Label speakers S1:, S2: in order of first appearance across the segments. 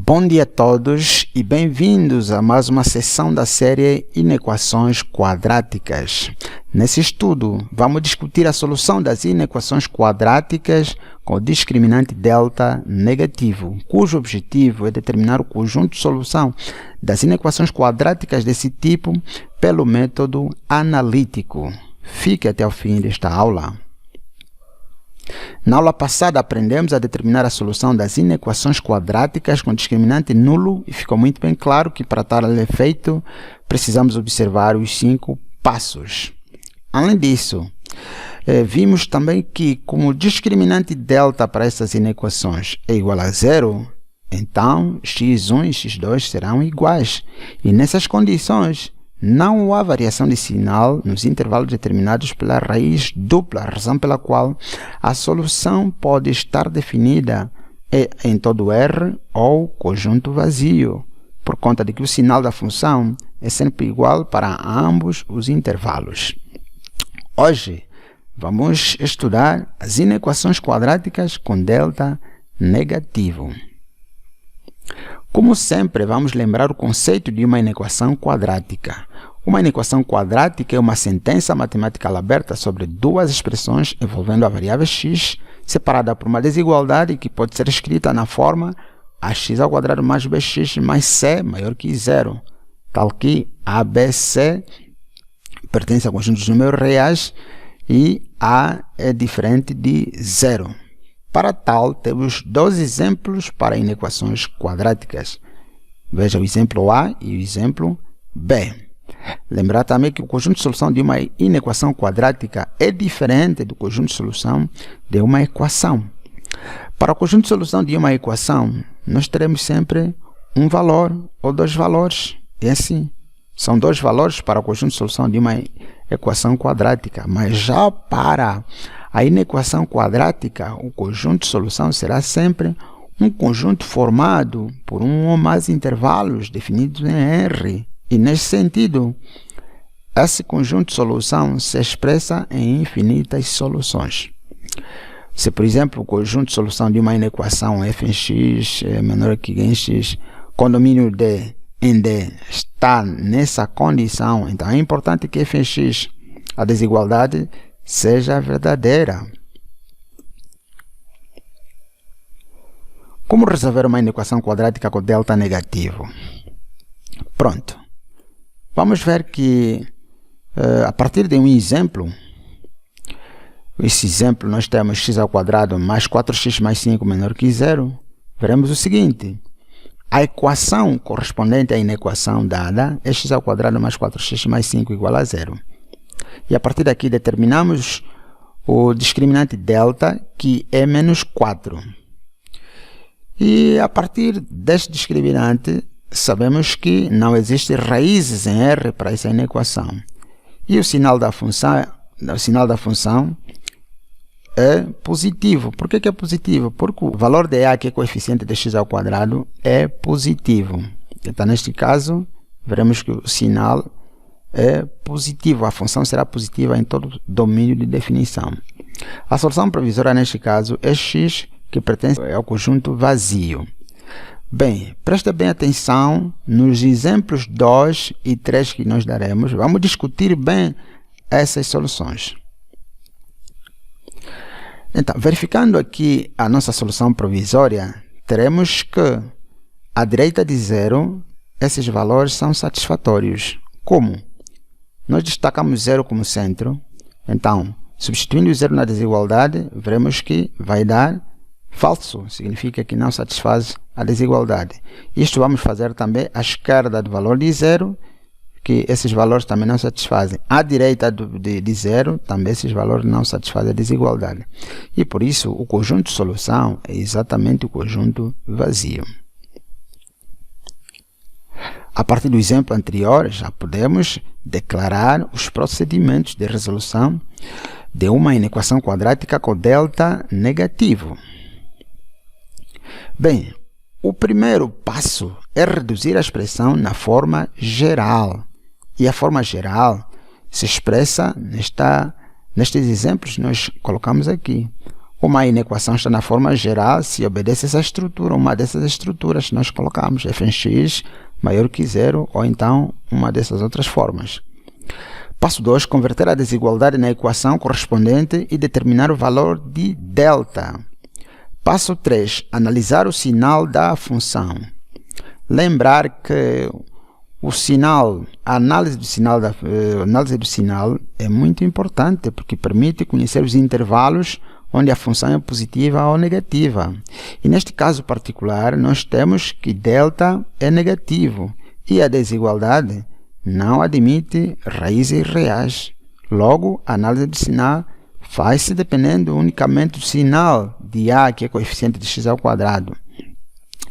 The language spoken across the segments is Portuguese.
S1: Bom dia a todos e bem-vindos a mais uma sessão da série Inequações Quadráticas. Nesse estudo, vamos discutir a solução das inequações quadráticas com o discriminante delta negativo, cujo objetivo é determinar o conjunto de solução das inequações quadráticas desse tipo pelo método analítico. Fique até o fim desta aula. Na aula passada, aprendemos a determinar a solução das inequações quadráticas com discriminante nulo e ficou muito bem claro que para tal efeito precisamos observar os 5 passos. Além disso, vimos também que como o discriminante delta para essas inequações é igual a zero, então x1 e x2 serão iguais. E nessas condições, não há variação de sinal nos intervalos determinados pela raiz dupla, razão pela qual a solução pode estar definida em todo R ou conjunto vazio, por conta de que o sinal da função é sempre igual para ambos os intervalos. Hoje, vamos estudar as inequações quadráticas com delta negativo. Como sempre, vamos lembrar o conceito de uma inequação quadrática. Uma inequação quadrática é uma sentença matemática aberta sobre duas expressões envolvendo a variável x, separada por uma desigualdade que pode ser escrita na forma ax² mais bx mais c maior que zero, tal que ABC pertence ao conjunto dos números reais e A é diferente de zero. Para tal, temos dois exemplos para inequações quadráticas. Veja o exemplo A e o exemplo B. Lembrar também que o conjunto de solução de uma inequação quadrática é diferente do conjunto de solução de uma equação. Para o conjunto de solução de uma equação, nós teremos sempre um valor ou dois valores. E assim, são dois valores para o conjunto de solução de uma equação quadrática. Mas já para a inequação quadrática, o conjunto de solução será sempre um conjunto formado por um ou mais intervalos definidos em R. E, nesse sentido, esse conjunto de solução se expressa em infinitas soluções. Se, por exemplo, o conjunto de solução de uma inequação f em x é menor que em x, condomínio D em D está nessa condição, então é importante que f em x, a desigualdade, seja verdadeira. Como resolver uma inequação quadrática com delta negativo? Pronto. Vamos ver que, a partir de um exemplo, esse exemplo nós temos x² mais 4x mais 5 menor que zero, veremos o seguinte: a equação correspondente à inequação dada é x² mais 4x mais 5 igual a zero. E a partir daqui determinamos o discriminante delta, que é menos 4. E a partir deste discriminante, sabemos que não existe raízes em R para essa inequação. E o sinal da função é positivo. Por que é positivo? Porque o valor de A, que é coeficiente de x², é positivo. Então, neste caso, veremos que o sinal é positivo. A função será positiva em todo o domínio de definição. A solução provisória, neste caso, é x, que pertence ao conjunto vazio. Bem, presta bem atenção nos exemplos 2 e 3 que nós daremos. Vamos discutir bem essas soluções. Então, verificando aqui a nossa solução provisória, teremos que à direita de zero, esses valores são satisfatórios. Como? Nós destacamos zero como centro, então, substituindo o zero na desigualdade, veremos que vai dar falso, significa que não satisfaz a desigualdade. Isto vamos fazer também à esquerda do valor de zero, que esses valores também não satisfazem. À direita de zero, também esses valores não satisfazem a desigualdade. E por isso, o conjunto de solução é exatamente o conjunto vazio. A partir do exemplo anterior, já podemos declarar os procedimentos de resolução de uma inequação quadrática com delta negativo. Bem, o primeiro passo é reduzir a expressão na forma geral. E a forma geral se expressa nestes exemplos que nós colocamos aqui. Como a inequação está na forma geral, se obedece essa estrutura, uma dessas estruturas, nós colocamos f em x maior que zero, ou então uma dessas outras formas. Passo 2, converter a desigualdade na equação correspondente e determinar o valor de delta. Passo 3, analisar o sinal da função. Lembrar que o sinal, a análise do sinal é muito importante, porque permite conhecer os intervalos onde a função é positiva ou negativa. E neste caso particular, nós temos que delta é negativo e a desigualdade não admite raízes reais. Logo, a análise do sinal faz-se dependendo unicamente do sinal de a, que é coeficiente de x ao quadrado.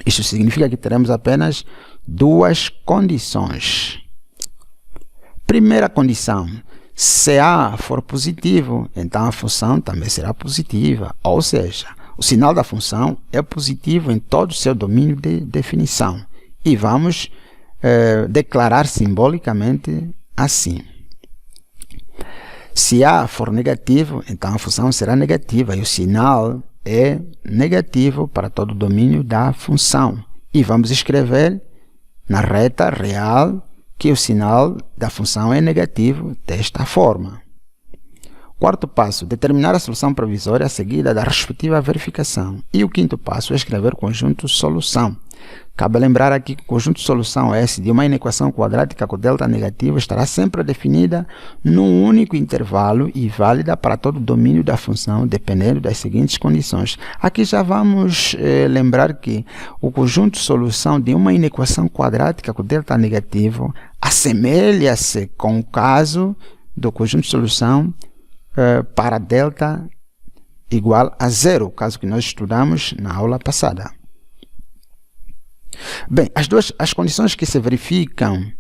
S1: Isso significa que teremos apenas duas condições. Primeira condição: se a for positivo, então a função também será positiva. Ou seja, o sinal da função é positivo em todo o seu domínio de definição. E vamos declarar simbolicamente assim. Se a for negativo, então a função será negativa e o sinal é negativo para todo o domínio da função. E vamos escrever na reta real que o sinal da função é negativo desta forma. Quarto passo, determinar a solução provisória seguida da respectiva verificação. E o quinto passo é escrever o conjunto solução. Cabe lembrar aqui que o conjunto solução S de uma inequação quadrática com delta negativo estará sempre definida num único intervalo e válida para todo o domínio da função, dependendo das seguintes condições. Aqui já vamos lembrar que o conjunto solução de uma inequação quadrática com delta negativo assemelha-se com o caso do conjunto solução para delta igual a zero, o caso que nós estudamos na aula passada. Bem, as condições que se verificam,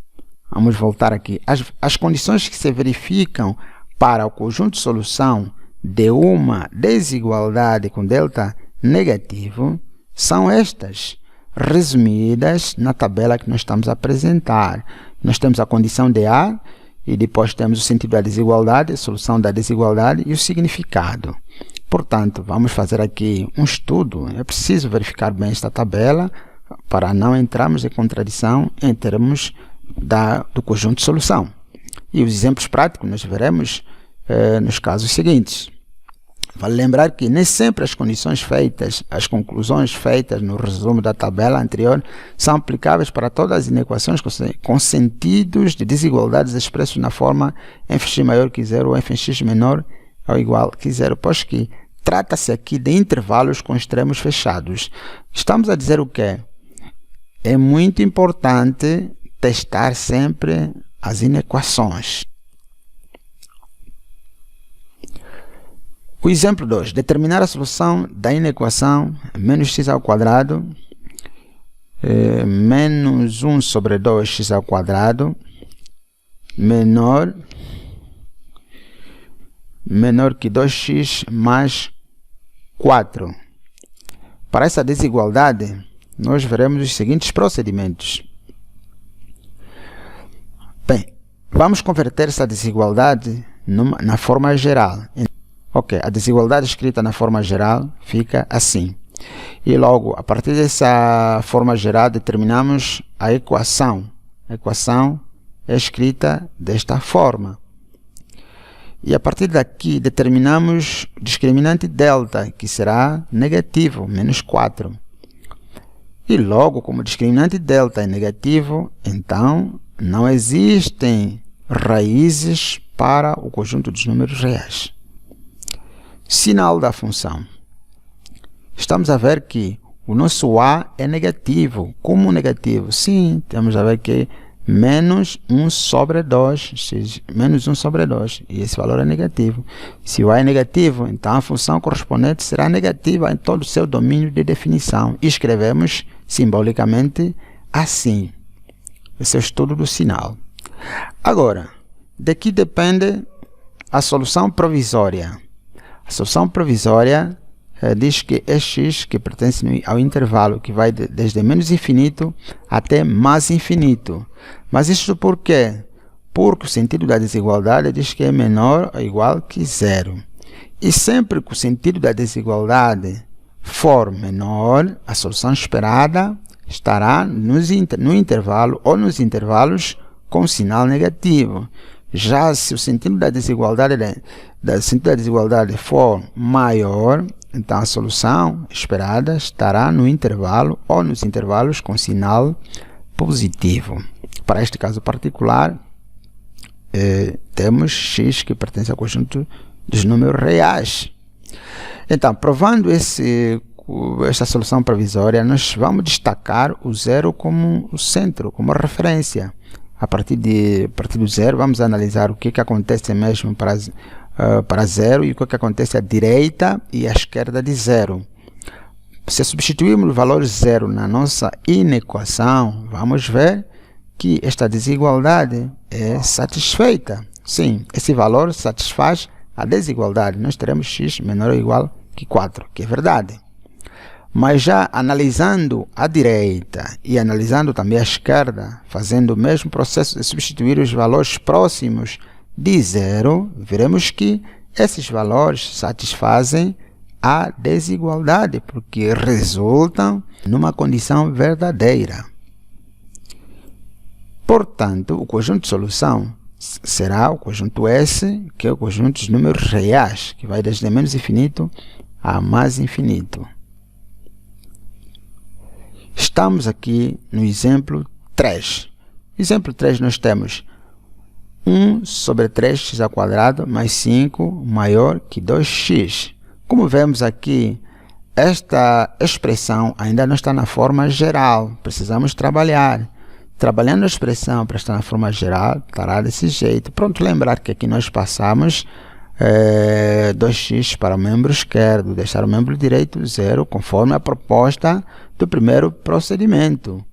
S1: vamos voltar aqui, as condições que se verificam para o conjunto de solução de uma desigualdade com delta negativo são estas, resumidas na tabela que nós estamos a apresentar. Nós temos a condição de A e depois temos o sentido da desigualdade, a solução da desigualdade e o significado. Portanto, vamos fazer aqui um estudo. É preciso verificar bem esta tabela para não entrarmos em contradição em termos do conjunto de solução. E os exemplos práticos nós veremos nos casos seguintes. Vale lembrar que nem sempre as condições feitas, as conclusões feitas no resumo da tabela anterior são aplicáveis para todas as inequações com sentidos de desigualdades expressos na forma fx maior que zero ou fx menor ou igual que zero, pois que trata-se aqui de intervalos com extremos fechados. Estamos a dizer o quê? É muito importante testar sempre as inequações. O exemplo 2. Determinar a solução da inequação menos x ao quadrado menos 1 sobre 2x ao quadrado menor que 2x mais 4. Para essa desigualdade, nós veremos os seguintes procedimentos. Bem, vamos converter essa desigualdade na forma geral. Ok, a desigualdade escrita na forma geral fica assim. E logo, a partir dessa forma geral, determinamos a equação. A equação é escrita desta forma. E a partir daqui, determinamos o discriminante delta, que será negativo, menos 4. E logo, como o discriminante delta é negativo, então não existem raízes para o conjunto dos números reais. Sinal da função. Estamos a ver que o nosso A é negativo. Como negativo? Sim, temos a ver que menos 1 sobre 2, menos 1 sobre 2, e esse valor é negativo. Se o A é negativo, então a função correspondente será negativa em todo o seu domínio de definição. E escrevemos simbolicamente assim. Esse é o estudo do sinal. Agora, daqui depende a solução provisória. A solução provisória diz que é x que pertence ao intervalo que vai desde menos infinito até mais infinito. Mas isso por quê? Porque o sentido da desigualdade diz que é menor ou igual que zero. E sempre que o sentido da desigualdade for menor, a solução esperada estará no intervalo ou nos intervalos com sinal negativo. Já se o sentido da desigualdade for maior, então a solução esperada estará no intervalo ou nos intervalos com sinal positivo. Para este caso particular, temos x que pertence ao conjunto dos números reais. Então, provando esta solução provisória, nós vamos destacar o zero como o centro, como referência. A partir do zero, vamos analisar o que acontece mesmo para zero e o que acontece à direita e à esquerda de zero. Se substituirmos o valor zero na nossa inequação, vamos ver que esta desigualdade é satisfeita. Sim, esse valor satisfaz a desigualdade. Nós teremos x menor ou igual que 4, que é verdade. Mas já analisando a direita e analisando também a esquerda, fazendo o mesmo processo de substituir os valores próximos de zero, veremos que esses valores satisfazem a desigualdade, porque resultam numa condição verdadeira. Portanto, o conjunto de solução será o conjunto S, que é o conjunto dos números reais, que vai desde menos infinito a mais infinito. Estamos aqui no exemplo 3. No exemplo 3 nós temos 1 sobre 3x² mais 5 maior que 2x. Como vemos aqui, esta expressão ainda não está na forma geral. Precisamos trabalhar. Trabalhando a expressão para estar na forma geral, estará desse jeito. Pronto, lembrar que aqui nós passamos 2x para o membro esquerdo, deixar o membro direito 0, conforme a proposta do primeiro procedimento.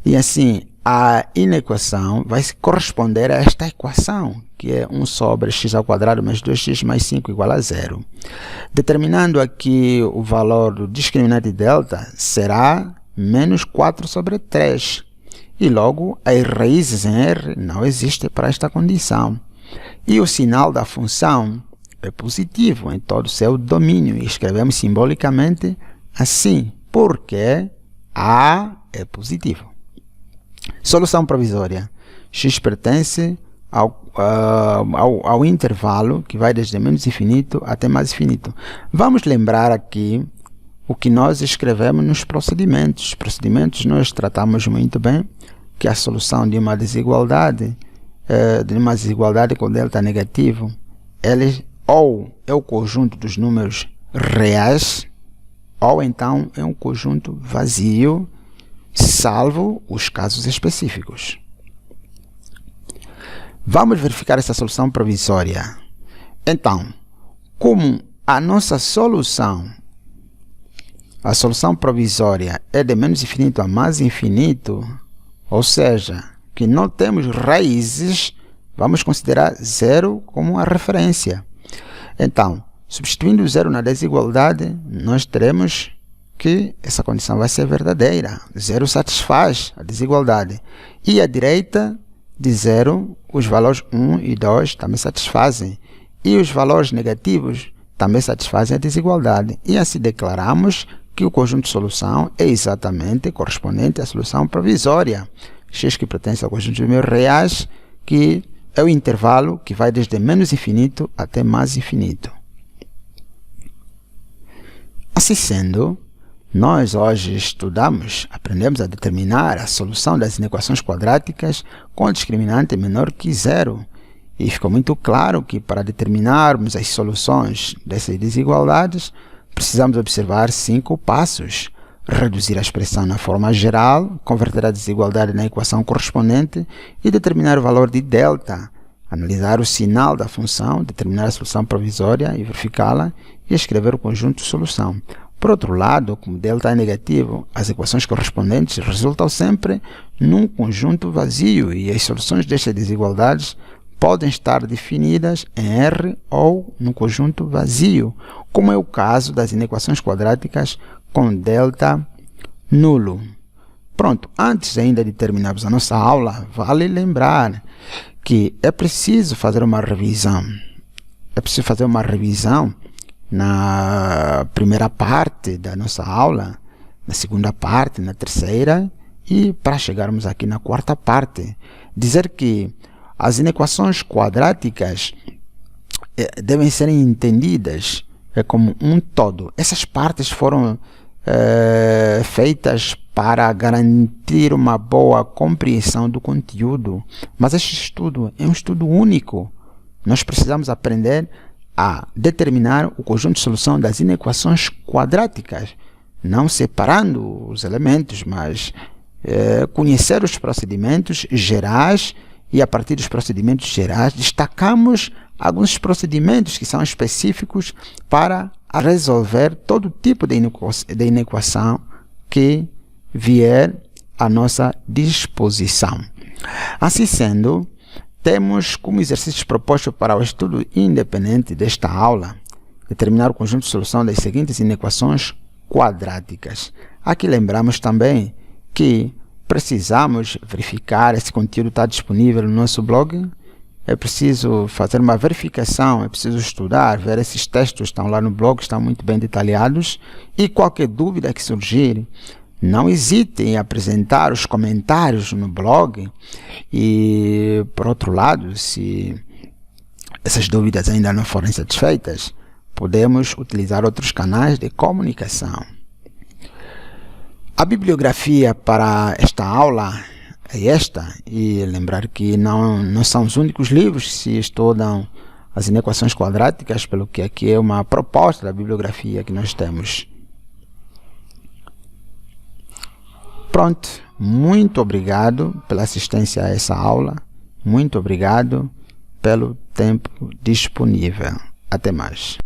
S1: E assim, a inequação vai corresponder a esta equação, que é 1 sobre x² mais 2x mais 5 igual a 0. Determinando aqui o valor do discriminante delta, será menos 4 sobre 3. E logo, as raízes em R não existem para esta condição. E o sinal da função é positivo em todo o seu domínio. E escrevemos simbolicamente assim, porque A é positivo. Solução provisória. X pertence ao intervalo que vai desde menos infinito até mais infinito. Vamos lembrar aqui o que nós escrevemos nos procedimentos. Os procedimentos nós tratamos muito bem que a solução de uma desigualdade com delta negativo, ele ou é o conjunto dos números reais, ou então é um conjunto vazio, salvo os casos específicos. Vamos verificar essa solução provisória. Então, como a nossa solução, a solução provisória é de menos infinito a mais infinito, ou seja, que não temos raízes, vamos considerar zero como a referência. Então, substituindo o zero na desigualdade, nós teremos que essa condição vai ser verdadeira. Zero satisfaz a desigualdade. E à direita de zero, os valores 1 e 2 também satisfazem. E os valores negativos também satisfazem a desigualdade. E assim declaramos que o conjunto de solução é exatamente correspondente à solução provisória. X que pertence ao conjunto de números reais, que é o intervalo que vai desde menos infinito até mais infinito. Assim sendo, nós hoje aprendemos a determinar a solução das inequações quadráticas com discriminante menor que zero. E ficou muito claro que para determinarmos as soluções dessas desigualdades, precisamos observar 5 passos. Reduzir a expressão na forma geral, converter a desigualdade na equação correspondente e determinar o valor de delta. Analisar o sinal da função, determinar a solução provisória e verificá-la e escrever o conjunto de solução. Por outro lado, como delta é negativo, as equações correspondentes resultam sempre num conjunto vazio e as soluções destas desigualdades podem estar definidas em R ou no conjunto vazio, como é o caso das inequações quadráticas com delta nulo. Pronto, antes ainda de terminarmos a nossa aula, vale lembrar que é preciso fazer uma revisão. é preciso fazer uma revisão na primeira parte da nossa aula, na segunda parte, na terceira, e para chegarmos aqui na quarta parte, dizer que as inequações quadráticas devem ser entendidas como um todo. Essas partes foram feitas para garantir uma boa compreensão do conteúdo, mas este estudo é um estudo único. Nós precisamos aprender a determinar o conjunto de solução das inequações quadráticas, não separando os elementos, mas conhecer os procedimentos gerais, e a partir dos procedimentos gerais destacamos alguns procedimentos que são específicos para resolver todo tipo de inequação que vier à nossa disposição. Assim sendo, temos como exercícios propostos para o estudo independente desta aula determinar o conjunto de solução das seguintes inequações quadráticas. Aqui lembramos também que precisamos verificar esse conteúdo está disponível no nosso blog. É preciso fazer uma verificação, é preciso estudar, ver esses textos estão lá no blog, estão muito bem detalhados. E qualquer dúvida que surgir, não hesite em apresentar os comentários no blog. E, por outro lado, se essas dúvidas ainda não forem satisfeitas, podemos utilizar outros canais de comunicação. A bibliografia para esta aula é esta, e lembrar que não são os únicos livros que se estudam as inequações quadráticas, pelo que aqui é uma proposta da bibliografia que nós temos. Pronto, muito obrigado pela assistência a essa aula, muito obrigado pelo tempo disponível. Até mais.